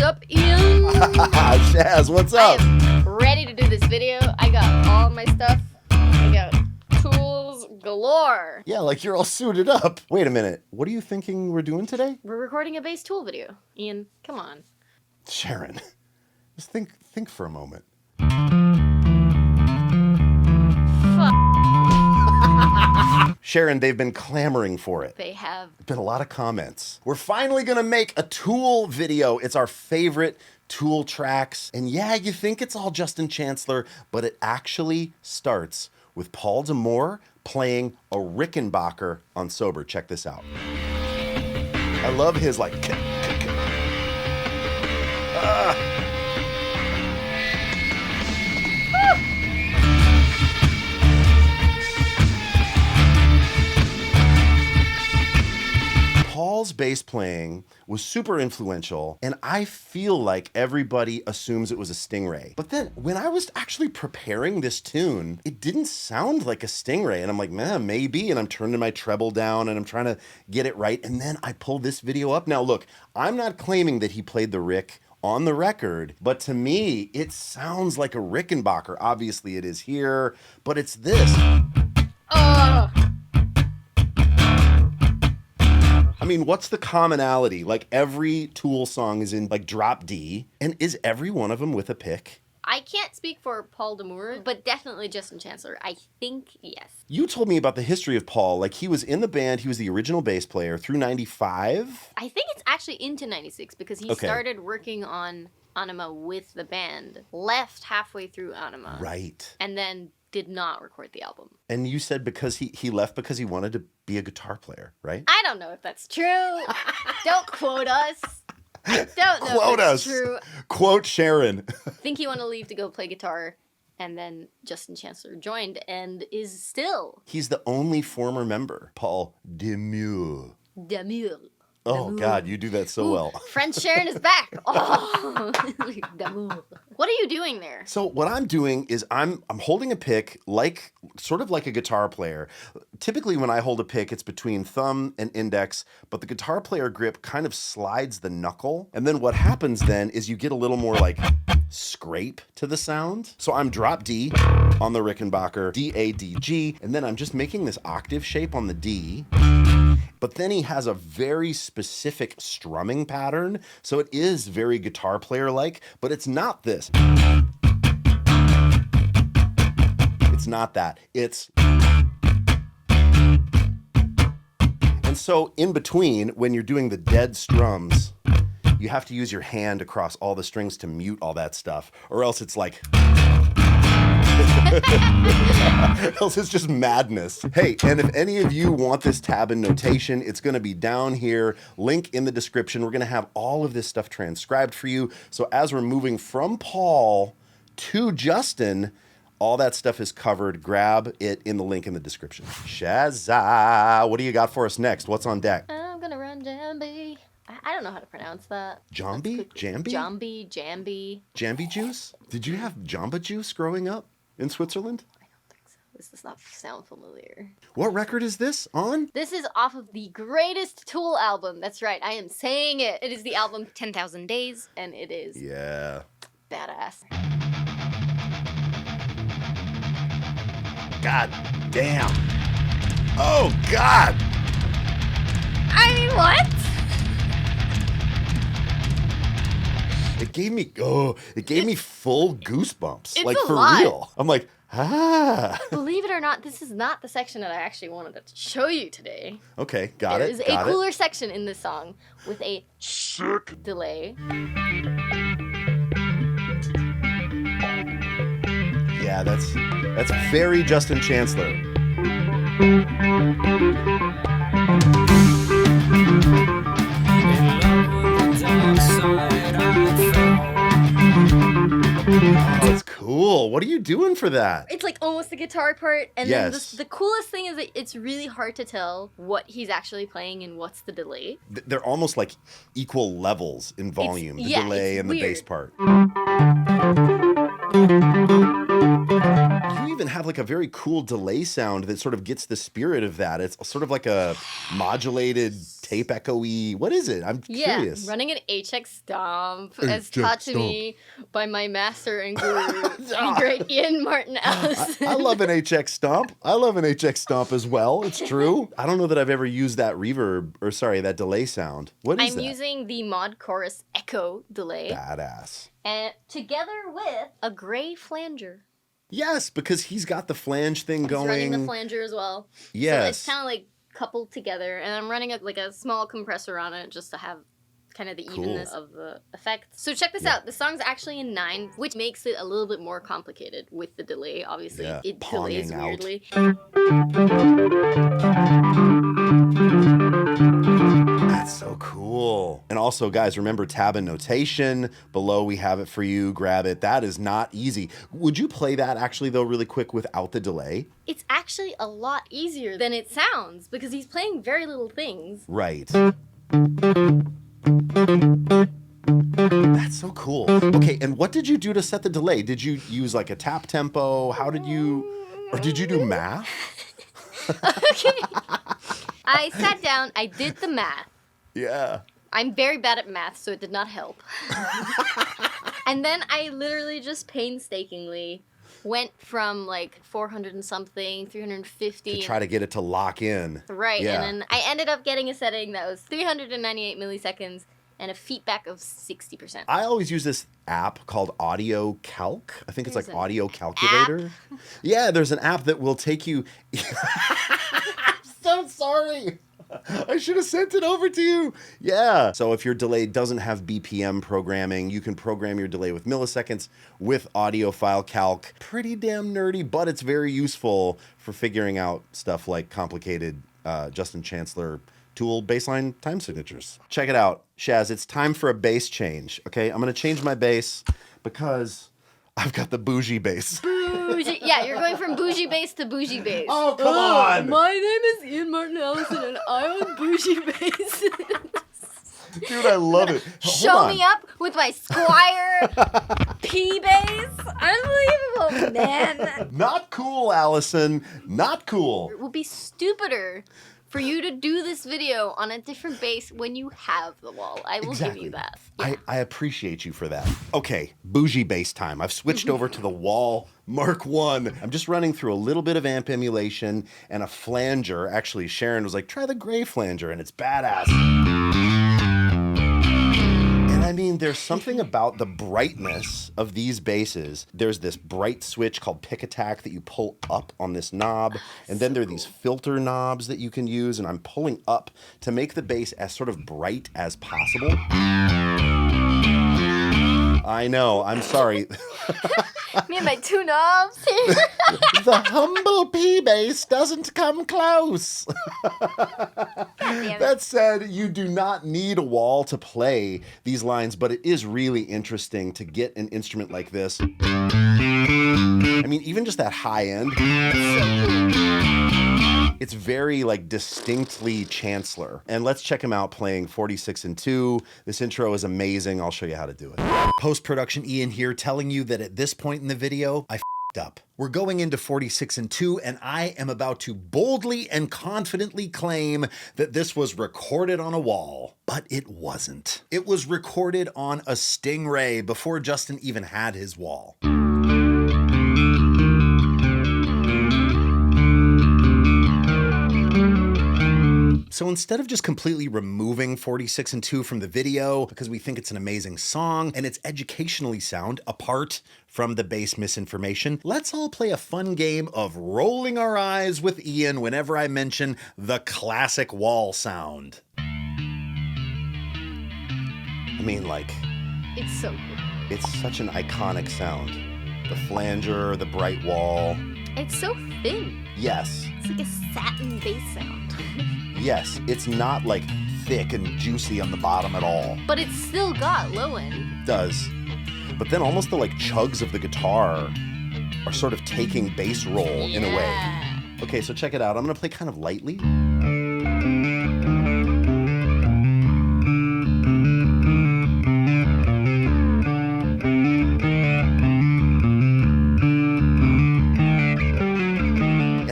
up, Ian? Shaz, what's up? I am ready to do this video. I got all my stuff. I got tools galore. Yeah, like you're all suited up. Wait a minute. What are you thinking we're doing today? We're recording a bass tool video. Ian, come on. Sharon, just think for a moment. Sharon, they've been clamoring for it. They have. Been a lot of comments. We're finally gonna make a Tool video. It's our favorite Tool tracks. And yeah, you think it's all Justin Chancellor, but it actually starts with Paul D'Amour playing a Rickenbacker on Sober. Check this out. I love his like... Paul's bass playing was super influential, and I feel like everybody assumes it was a Stingray. But then when I was actually preparing this tune, it didn't sound like a Stingray, and I'm like, man, maybe, and I'm turning my treble down, and I'm trying to get it right, and then I pulled this video up. Now look, I'm not claiming that he played the Rick on the record, but to me, it sounds like a Rickenbacker. Obviously it is here, but it's this. I mean, what's the commonality? Like every Tool song is in like drop D, and is every one of them with a pick? I can't speak for Paul D'Amour, but definitely Justin Chancellor. I think yes. You told me about the history of Paul. Like he was in the band, he was the original bass player through 95? I think it's actually into 96 because he started working on Anima with the band, left halfway through Anima. Right. And then did not record the album. And you said because he left because he wanted to be a guitar player, right? I don't know if that's true. Don't quote us. I don't know Quote if us. it's true. Quote Sharon. I think he wanted to leave to go play guitar, and then Justin Chancellor joined and is still. He's the only former member, Paul D'Amour. D'Amour. Oh, God, you do that so well. French Sharon is back. Oh, D'Amour. What are you doing there? So what I'm doing is I'm holding a pick like sort of like a guitar player. Typically when I hold a pick, it's between thumb and index, but the guitar player grip kind of slides the knuckle. And then what happens then is you get a little more like scrape to the sound. So I'm drop D on the Rickenbacker, D, A, D, G, and then I'm just making this octave shape on the D. But then he has a very specific strumming pattern. So it is very guitar player-like, but it's not this. It's not that. It's... And so in between, when you're doing the dead strums, you have to use your hand across all the strings to mute all that stuff, or else it's like... else it's just madness. Hey, and if any of you want this tab in notation, it's going to be down here, link in the description. We're going to have all of this stuff transcribed for you. So as we're moving from Paul to Justin, all that stuff is covered. Grab it in the link in the description. Shazza, what do you got for us next? What's on deck? I'm gonna run Jambi. I don't know how to pronounce that. Jambi? Jambi? Jambi. Jambi juice? Did you have Jamba juice growing up in Switzerland? I don't think so. This does not sound familiar. What record is this on? This is off of the greatest Tool album. That's right, I am saying it. It is the album 10,000 Days, and it is badass. God damn. Oh, God. I mean, what? It gave me full goosebumps. It's like a for lot. real. I'm like, Believe it or not, this is not the section that I actually wanted to show you today. Okay, got There it. is a cooler section in this song with a sick delay. Yeah, that's very Justin Chancellor. Oh, that's cool. What are you doing for that? It's like almost the guitar part, and then the coolest thing is that it's really hard to tell what he's actually playing and what's the delay. They're almost like equal levels in volume, the delay and the bass part. You even have like a very cool delay sound that sort of gets the spirit of that. It's sort of like a modulated tape echo-y. What is it? I'm curious. Yeah, running an HX stomp as taught to me by my master and guru, the great Ian Martin Allison. I love an HX stomp. I love an HX stomp as well. It's true. I don't know that I've ever used that reverb, or sorry, that delay sound. What is that? I'm using the Mod Chorus Echo delay. Badass. And together with a gray flanger. Yes, because he's got the flange thing going. He's running the flanger as well. Yes. So it's kind of like coupled together, and I'm running a small compressor on it just to have kind of the evenness of the effect. So check this out. The song's actually in 9, which makes it a little bit more complicated with the delay. Obviously, it delays weirdly. That's so cool. And also, guys, remember tab and notation. Below, we have it for you. Grab it. That is not easy. Would you play that actually, though, really quick without the delay? It's actually a lot easier than it sounds because he's playing very little things. Right. That's so cool. Okay, and what did you do to set the delay? Did you use like a tap tempo? How did you, or did you do math? Okay. I sat down, I did the math. Yeah. I'm very bad at math, so it did not help. And then I literally just painstakingly went from like 400 and something, 350. To try to get it to lock in. Right, yeah. And then I ended up getting a setting that was 398 milliseconds and a feedback of 60%. I always use this app called Audio Calc. I think it's like Audio Calculator. Yeah, there's an app that will take you... I'm so sorry. I should have sent it over to you. Yeah. So if your delay doesn't have BPM programming, you can program your delay with milliseconds with Audiophile Calc. Pretty damn nerdy, but it's very useful for figuring out stuff like complicated Justin Chancellor tool baseline time signatures. Check it out. Shaz, it's time for a bass change. Okay, I'm going to change my bass because I've got the bougie bass. Bougie. Yeah, you're going from bougie bass to bougie bass. Oh, come on. My name is Ian Martin Allison, and I own bougie bass. Dude, I love it. Show me up with my Squire P bass. Unbelievable, man. Not cool, Allison. Not cool. It would be stupider for you to do this video on a different bass when you have the Wal. I will give you that. Yeah. I appreciate you for that. Okay, bougie bass time. I've switched over to the Wal Mark I. I'm just running through a little bit of amp emulation and a flanger. Actually, Sharon was like, try the gray flanger, and it's badass. I mean, there's something about the brightness of these basses. There's this bright switch called Pick Attack that you pull up on this knob, and then there are these filter knobs that you can use, and I'm pulling up to make the bass as sort of bright as possible. I know, I'm sorry. Me and my 2 knobs here. The humble P bass doesn't come close. That said, you do not need a Wal to play these lines, but it is really interesting to get an instrument like this. I mean, even just that high end. It's very like distinctly Chancellor. And let's check him out playing 46 and 2. This intro is amazing. I'll show you how to do it. Post-production Ian here telling you that at this point in the video, I f***ed up. We're going into 46 and 2, and I am about to boldly and confidently claim that this was recorded on a Wal, but it wasn't. It was recorded on a Stingray before Justin even had his Wal. So instead of just completely removing 46 and 2 from the video because we think it's an amazing song and it's educationally sound apart from the bass misinformation, let's all play a fun game of rolling our eyes with Ian whenever I mention the classic Wal sound. I mean, like... It's so good. It's such an iconic sound. The flanger, the bright Wal. It's so thin. Yes. It's like a satin bass sound. Yes, it's not like thick and juicy on the bottom at all. But it's still got low end. It does. But then almost the like chugs of the guitar are sort of taking bass roll in a way. Okay, so check it out. I'm gonna play kind of lightly.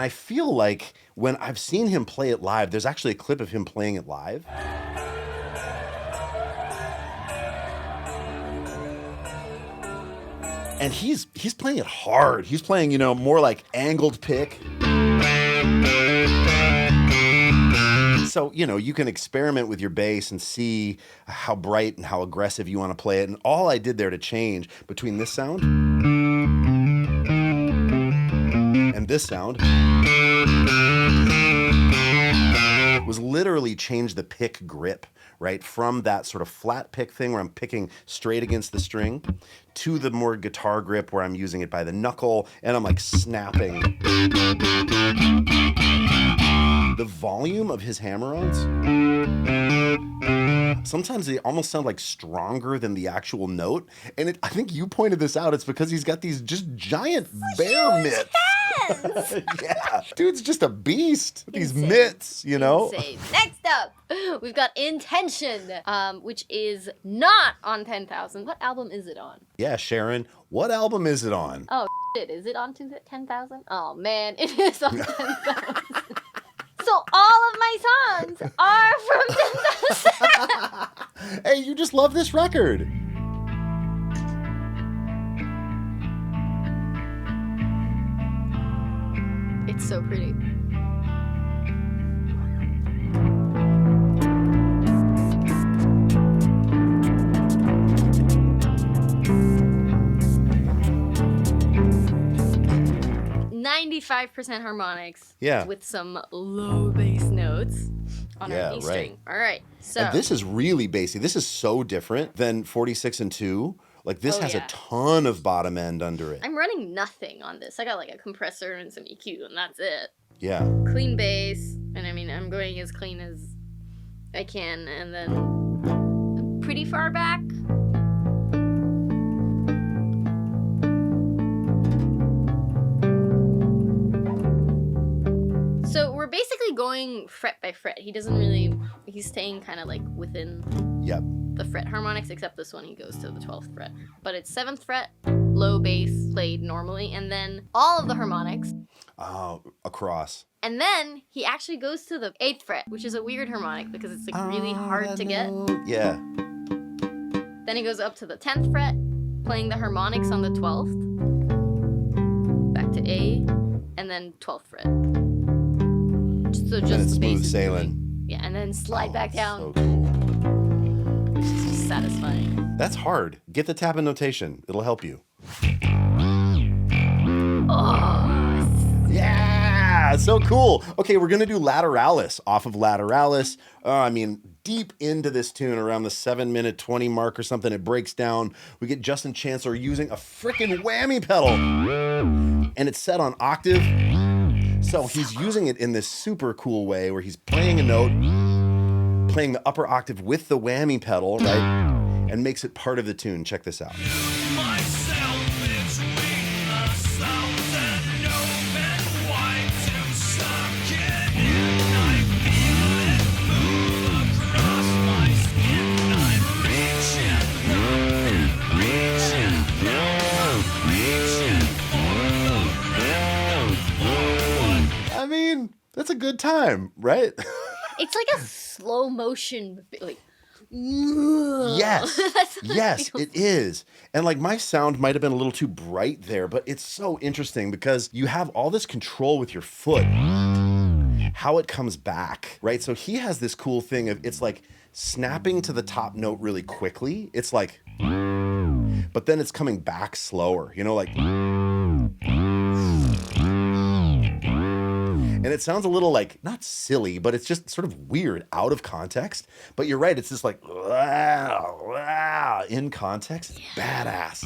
I feel like when I've seen him play it live, there's actually a clip of him playing it live. And he's playing it hard. He's playing, more like angled pick. So, you can experiment with your bass and see how bright and how aggressive you want to play it. And all I did there to change between this sound and this sound was literally change the pick grip, right? From that sort of flat pick thing where I'm picking straight against the string to the more guitar grip where I'm using it by the knuckle and I'm like snapping. The volume of his hammer-ons, sometimes they almost sound like stronger than the actual note. And I think you pointed this out. It's because he's got these just giant bear mitts. Yeah, dude's just a beast. These mitts, Insane. Next up, we've got Intention, which is not on 10,000. What album is it on? Yeah, Sharon, what album is it on? Oh, shit, is it on 10,000? Oh, man, it is on 10,000. So all of my songs are from 10,000. Hey, you just love this record. It's so pretty. .95% harmonics. Yeah. With some low bass notes on our B string. All right. So and this is really bassy. This is so different than 46 and 2. Like this has a ton of bottom end under it. I'm running nothing on this. I got like a compressor and some EQ and that's it. Yeah. Clean bass. And I mean, I'm going as clean as I can. And then pretty far back. So we're basically going fret by fret. He doesn't really, he's staying kind of like within the fret harmonics, except this one he goes to the 12th fret. But it's 7th fret, low bass played normally, and then all of the harmonics. Across. And then he actually goes to the 8th fret, which is a weird harmonic because it's like really hard to get. Yeah. Then he goes up to the 10th fret, playing the harmonics on the 12th. Back to A, and then 12th fret. So just the smooth bass sailing. Yeah, and then slide back down. So cool. Which is just satisfying. That's hard. Get the tab and notation. It'll help you. Oh, yeah, so cool. Okay, we're gonna do Lateralus off of Lateralus. Deep into this tune, around the 7-minute 20 mark or something, it breaks down. We get Justin Chancellor using a freaking whammy pedal, and it's set on octave. So he's using it in this super cool way where he's playing a note, playing the upper octave with the whammy pedal, right? And makes it part of the tune. Check this out. That's a good time, right? It's like a slow motion, like. Yes, yes, it is. And like my sound might have been a little too bright there, but it's so interesting because you have all this control with your foot, how it comes back, right? So he has this cool thing of it's like snapping to the top note really quickly. It's like, but then it's coming back slower, like. And it sounds a little like, not silly, but it's just sort of weird out of context. But you're right, it's just like, wow, wow. In context, it's badass.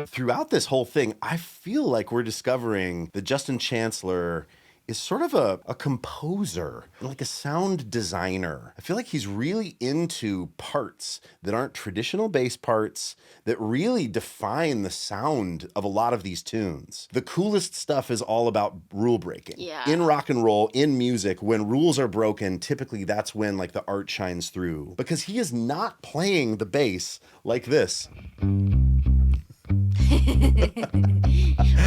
Throughout this whole thing, I feel like we're discovering that Justin Chancellor is sort of a composer, like a sound designer. I feel like he's really into parts that aren't traditional bass parts that really define the sound of a lot of these tunes. The coolest stuff is all about rule breaking. Yeah. In rock and roll, in music, when rules are broken, typically that's when like the art shines through. Because he is not playing the bass like this.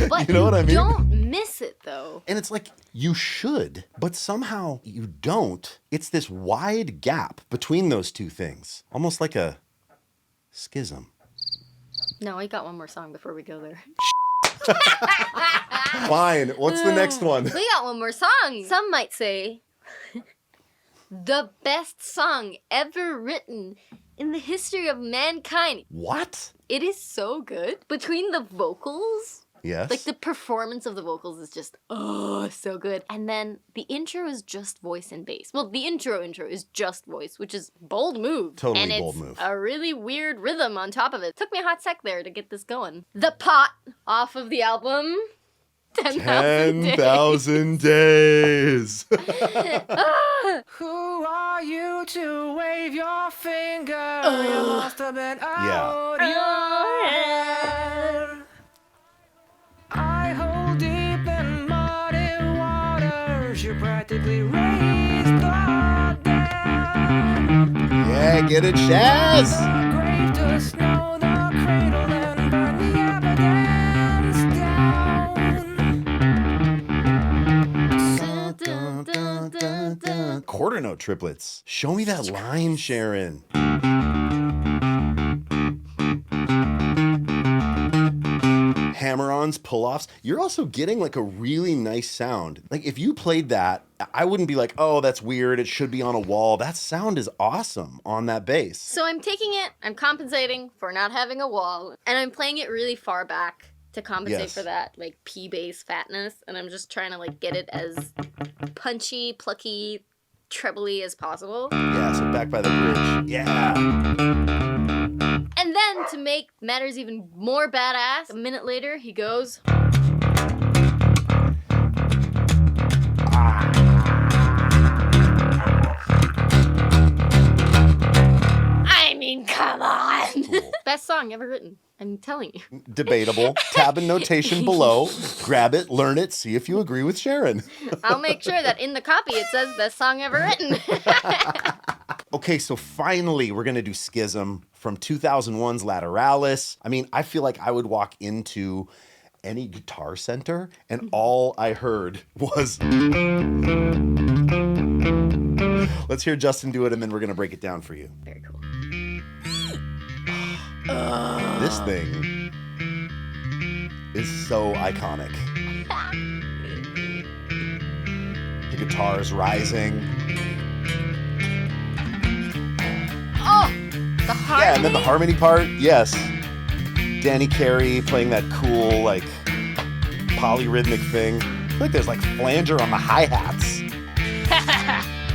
But You know what I mean? don't miss it, though. And it's like, you should, but somehow you don't. It's this wide gap between those two things. Almost like a schism. No, I got one more song before we go there. Fine. What's the next one? We got one more song. Some might say the best song ever written in the history of mankind. What? It is so good. Between the vocals, Yes. like the performance of the vocals is just, so good. And then the intro is just voice and bass. Well, the intro is just voice, which is bold move. Totally and bold it's move. A really weird rhythm on top of it. Took me a hot sec there to get this going. The Pot off of the album 10,000 10,000 days. Who are you to wave your finger? You must have been out your head. I hold deep in muddy waters. You practically raised the dead. Yeah, get it, Shaz. The grave to snow the cradle and burn the evidence down. Quarter note triplets. Show me that line, Sharon. Hammer-ons, pull-offs. You're also getting like a really nice sound. Like if you played that, I wouldn't be like, oh, that's weird. It should be on a wall. That sound is awesome on that bass. So I'm taking it, I'm compensating for not having a wall, and I'm playing it really far back to compensate for that, like, P-bass fatness, and I'm just trying to, like, get it as punchy, plucky, trebly as possible. Yeah, so back by the bridge. Yeah. And then, to make matters even more badass, a minute later, he goes... I mean, come on! Cool. Best song ever written. I'm telling you. Debatable. Tab and notation below. Grab it, learn it, see if you agree with Sharon. I'll make sure that in the copy it says best song ever written. Okay, so finally we're going to do Schism from 2001's Lateralus. I mean, I feel like I would walk into any guitar center and all I heard was... Let's hear Justin do it and then we're going to break it down for you. Very cool. This thing is so iconic. The guitar is rising. Oh! The harmony? Yeah, and then the harmony part, yes. Danny Carey playing that cool, like, polyrhythmic thing. I feel like there's, like, flanger on the hi-hats.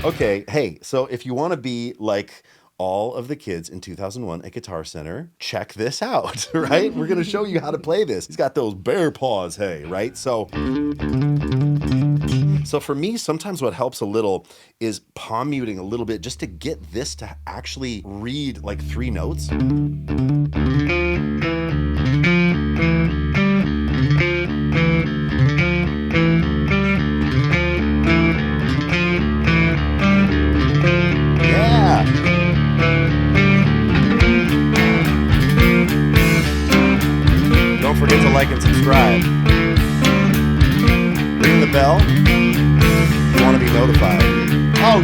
Okay, hey, so if you want to be, like, all of the kids in 2001 at Guitar Center, check this out, right? We're going to show you how to play this. He's got those bear paws, hey, right? So for me, sometimes what helps a little is palm muting a little bit just to get this to actually read like 3 notes. Don't forget to like and subscribe. Ring the bell. You want to be notified. Oh,